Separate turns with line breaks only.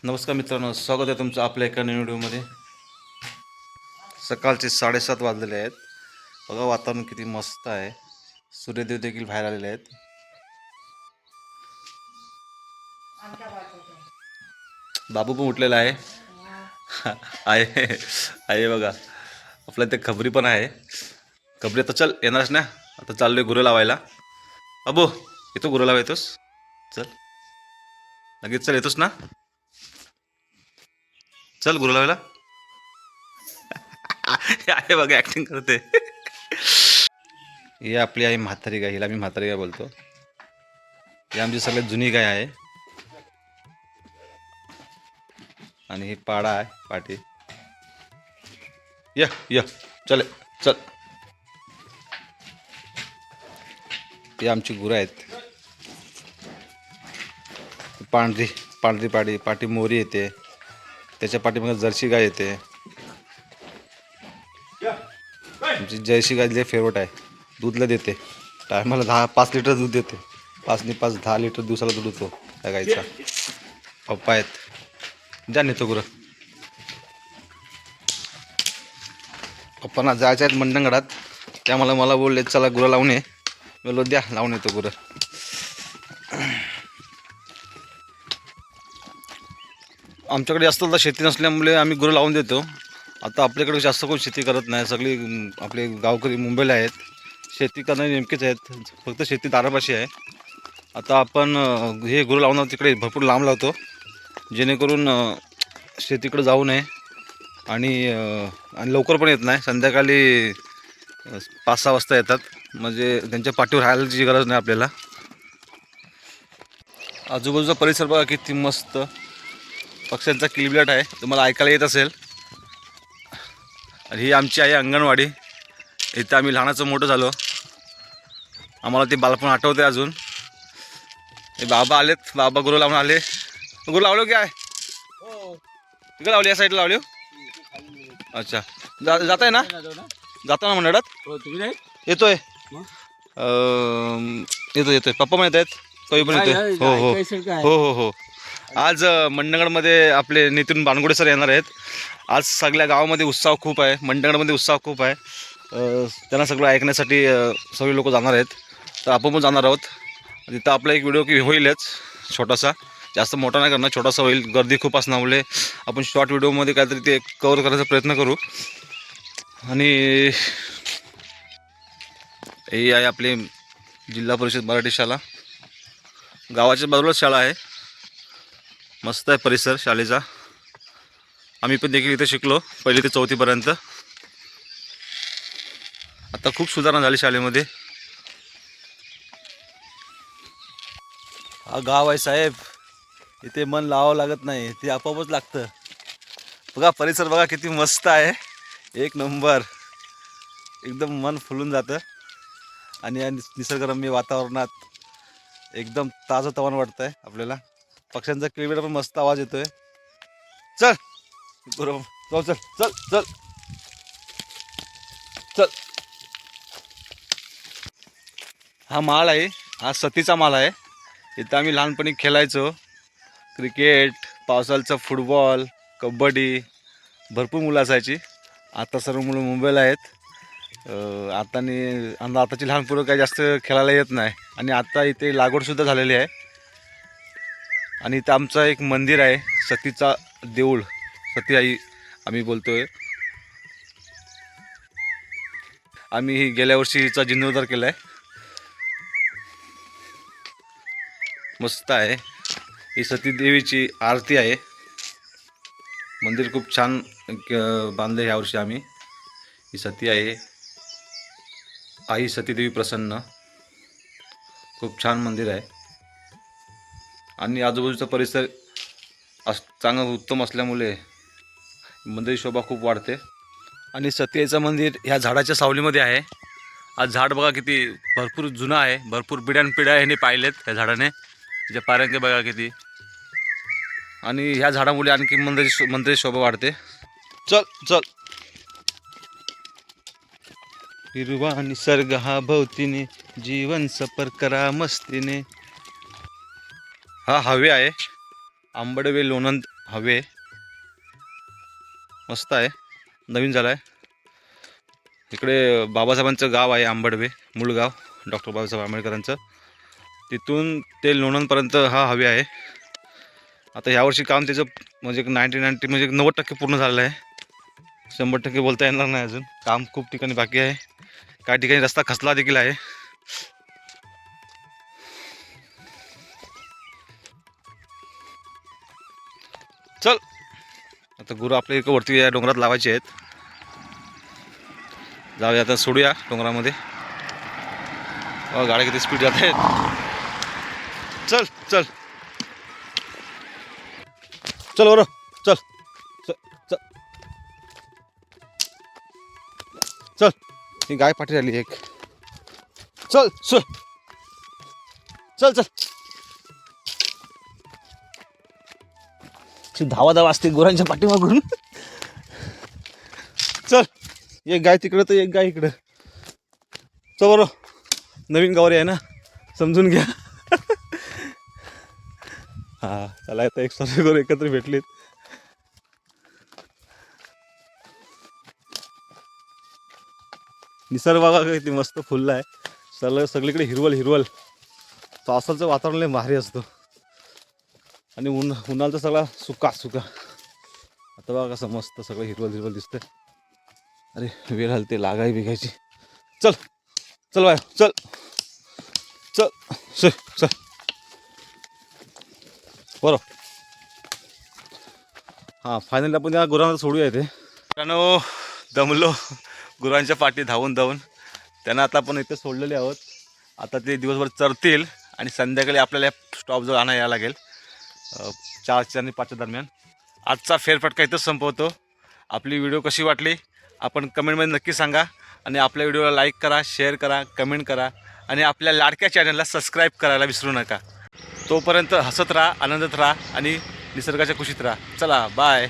नमस्कार मित्रांनो, स्वागत आहे तुमचं आपल्या एका नवीन व्हिडिओमध्ये। सकाळचे 7:30 वाजलेले आहेत। बघा वातावरण किती मस्त आहे। सूर्यदेव देखील बाहेर आलेले आहेत। बाबू पण उठलेला आहे। आहे आहे बघा, आपल्या ते खबरी पण आहे। खबरी आता चल येणारच ना, आता चाललोय गुरं लावायला। बाबू येतो गुरं लावा, येतोस? चल लगेच चल, येतोस ना? चल गुरु लावायला। आहे बघा, ऍक्टिंग करते। ही आपली आहे म्हातारी गाय, हिला मी म्हातारी गाय बोलतो। ही आमची सगळ्यात जुनी गाय आहे आणि ही पाडा आहे, पाठी। य चल चल। ही आमची गुरं आहेत। पांढरी पांढरी पाठी मोरी येते, त्याच्या पाठीमागे जर्सी गाय येते। आमची जर्सी गाय लय फेवरेट आहे, दूधला देते टायमाला 5 लिटर दूध देते। 5 नि 5 10 लिटर दिवसाला दूध होतो त्या गायचा। पप्पा आहेत, जा नेतो गुरं। पप्पांना जायचं आहेत मंडणगडात, त्यामुळे मला बोलले चला गुरं लावून ये। बोललो द्या लावून येतो गुरं। आमच्याकडे जास्त शेती नसल्यामुळे आम्ही गुरं लावून देतो। आता आपल्याकडे जास्त कोण शेती करत नाही, सगळी आपले गावकरी मुंबईला आहेत। शेती करणारे नेमकेच आहेत, फक्त शेती दारापाशी आहे। आता आपण हे गुरं लावणार तिकडे भरपूर लांब लावतो, जेणेकरून शेतीकडे जाऊ नये आणि लवकर पण येत नाही। संध्याकाळी 5-6 वाजता येतात, म्हणजे त्यांच्या पाठीवर राहायची गरज नाही आपल्याला। आजूबाजूचा परिसर बघा किती मस्त, पक्ष्यांचा किलबिलाट आहे, तुम्हाला ऐकायला येत असेल। आणि ही आमची आहे अंगणवाडी, इथं आम्ही लहानाचं मोठं झालो। आम्हाला ते बालपण आठवते अजून। हे बाबा आलेत, बाबा गुरु लावून आले। गुरु लावलो की आहे? तिकडे लावली, या साईडला लावली। अच्छा, जात आहे ना? जाता ना मंडळात? येतोय येतोय पप्पा पण येत आहेत, कवी पण येतोय। हो हो हो हो हो। आज मंडणगडमध्ये आपले नितीन बानगुडे सर येणार आहेत। आज सगळ्या गावामध्ये उत्साह खूप आहे, मंडणगडमध्ये उत्साह खूप आहे। त्यांना सगळं ऐकण्यासाठी सगळे लोक जाणार आहेत, तर आपण पण जाणार आहोत। तिथं आपला एक व्हिडिओ की होईलच छोटासा, जास्त मोठा नाही करणार, छोटासा होईल। गर्दी खूप असण्यामुळे आपण शॉर्ट व्हिडिओमध्ये काहीतरी ते कव्हर करायचा प्रयत्न करू। आणि ही आहे आपली जिल्हा परिषद मराठी शाळा, गावाच्या बाजूलाच शाळा आहे। मस्त आहे परिसर शाळेचा, आम्ही पण देखील इथे शिकलो 1ली ते 4थी पर्यंत। आता खूप सुधारणा झाली शाळेमध्ये। हा गाव आहे साहेब, इथे मन लावावं लागत नाही, ते आपोआपच लागतं। बघा परिसर बघा किती मस्त आहे, एक नंबर, एकदम मन फुलून जातं। आणि या निसर्गरम्य वातावरणात एकदम ताजंतवानं वाटतंय आपल्याला। पक्ष्यांचा किलबिलाट पण मस्त आवाज येतोय। चल बरोबर, चल चल चल चल। हा माळ आहे, हा सतीचा माळ आहे। इथं आम्ही लहानपणी खेळायचो, क्रिकेट, पावसाळ्याचा फुटबॉल, कबड्डी, भरपूर मुलं असायची। आता सर्व मुलं मुंबईला आहेत। आताची लहान पोरं काही जास्त खेळायला येत नाही। आणि आता इथे लागवडसुद्धा झालेली आहे। आणि इथं आमचं एक मंदिर आहे, सतीचा देऊळ, सती आई आम्ही बोलतोय। आम्ही गेल्या वर्षी हिचा जीर्णोद्धार केला आहे, मस्त आहे। ही सती देवीची आरती आहे। मंदिर खूप छान बांधले यावर्षी आम्ही। ही सती आहे, आई सतीदेवी प्रसन्न, खूप छान मंदिर आहे। आणि आजूबाजूचा परिसर चांगला उत्तम असल्यामुळे मंदिर शोभा खूप वाढते। आणि सतीचं मंदिर ह्या झाडाच्या सावलीमध्ये आहे। आज झाड बघा किती भरपूर जुनं आहे, भरपूर पिढ्यानपिढ्या ह्याने पाहिलेत त्या झाडाने, त्याच्या पारंख्य बघा किती। आणि ह्या झाडामुळे आणखी मंदिर शोभा वाढते। चल चल। हिरवा निसर्ग हा भोवतीने, जीवन सफर करा मस्तीने। हा हवे आहे, आंबडवे लोणंद हवे मस्त आहे, नवीन झाला आहे. इकडे बाबासाहेबांचं गाव आहे आंबडवे, मूळ गाव डॉक्टर बाबासाहेब आंबेडकरांचं. तिथून ते लोणंदपर्यंत हा हवे आहे. आता यावर्षी काम त्याचं म्हणजे 90 म्हणजे 90% पूर्ण झालेलं आहे. 100% बोलता येणार नाही अजून. काम खूप ठिकाणी बाकी आहे. काही ठिकाणी रस्ता खचला देखील आहे. चल आता गुरु आपल्या इकडे वरती या डोंगरात लावायचे आहेत. जाऊया आता, सोडूया डोंगरामध्ये. गाड्या किती स्पीड जात आहेत. चल चल चल बरं, चल चल चल चल. ही गाय पाठी झाली एक. चल चल चल चल. धावा धावा असते गुरांच्या पाठीमागून. चल, एक गाय तिकडं तर एक गाय इकडं. चल बरं, नवीन गावरी आहे ना, समजून घ्या. हा चला, आता एक सर्व करून एकत्र भेटलेत. निसर्ग बघा किती मस्त फुलला आहे. सगळीकडे हिरवल हिरवल. पावसाचं वातावरण लय भारी असतं आणि उन्हाळ्याचा सगळा सुका सुका. आता बघा कसं मस्त सगळं हिरवल हिरवल दिसतंय. अरे वेळ हलते, लागाई बिघायची. चल चल बाय, चल चल चल चल बरं. हां, फायनली आपण या गुरांना सोडूया इथे. कारण दमलो गुरांच्या पाठी धावून धावून. त्यांना आता आपण इथे सोडलेले आहोत. आता ते दिवसभर चरतील आणि संध्याकाळी आपल्याला स्टॉपजवळ आणायला यावं लागेल 4 आणि 5 दरम्यान. आजचा फेरफटका इथंच संपवतो. आपली व्हिडिओ कशी वाटली आपण कमेंटमध्ये नक्की सांगा. आणि आपल्या व्हिडिओला लाईक करा, शेअर करा, कमेंट करा आणि आपल्या लाडक्या चॅनलला सबस्क्राईब करायला विसरू नका. तोपर्यंत हसत राहा, आनंदात राहा आणि निसर्गाच्या कुशीत राहा. चला बाय.